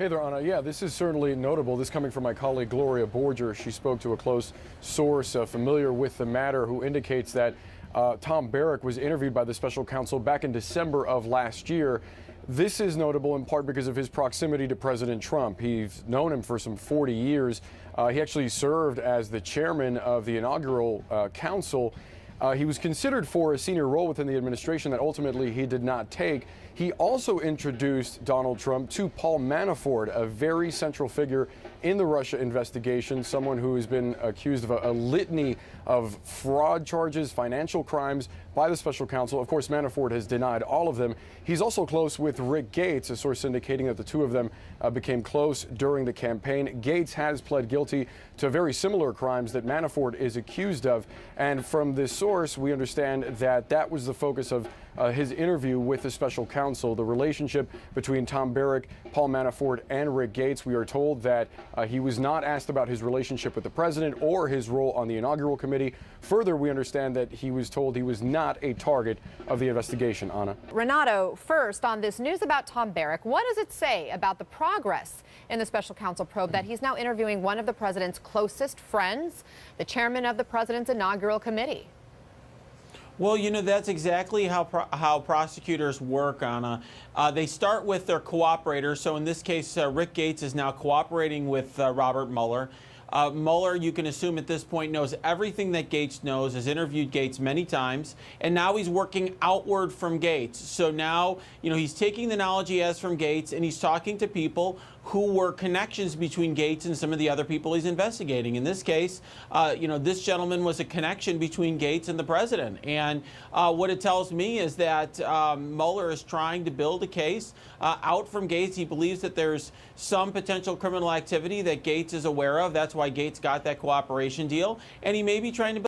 Hey there, Anna. Yeah, this is certainly notable. This coming from my colleague Gloria Borger. She spoke to a close source familiar with the matter who indicates that Tom Barrack was interviewed by the special counsel back in December of last year. This is notable in part because of his proximity to President Trump. He's known him for some 40 years. He actually served as the chairman of the inaugural council. He was considered for a senior role within the administration that ultimately he did not take. He also introduced Donald Trump to Paul Manafort, a very central figure in the Russia investigation, someone who has been accused of a litany of fraud charges, financial crimes by the special counsel. Of course, Manafort has denied all of them. He's also close with Rick Gates, a source indicating that the two of them became close during the campaign. Gates has pled guilty to very similar crimes that Manafort is accused of. And from this source, we understand that that was the focus of his interview with the special counsel, the relationship between Tom Barrack, Paul Manafort, and Rick Gates. We are told that he was not asked about his relationship with the president or his role on the inaugural committee. Further, we understand that he was told he was not a target of the investigation. Anna. Renato, first on this news about Tom Barrack, what does it say about the progress in the special counsel probe that he's now interviewing one of the president's closest friends, the chairman of the president's inaugural committee? Well, you know, that's exactly how prosecutors work, Anna. They start with their cooperators. So in this case, Rick Gates is now cooperating with Robert Mueller. Mueller, you can assume at this point, knows everything that Gates knows, has interviewed Gates many times, and now he's working outward from Gates. So now, you know, he's taking the knowledge he has from Gates and he's talking to people who were connections between Gates and some of the other people he's investigating. In this case, you know, this gentleman was a connection between Gates and the president. And what it tells me is that Mueller is trying to build a case out from Gates. He believes that there's some potential criminal activity that Gates is aware of. That's why Gates got that cooperation deal. And he may be trying to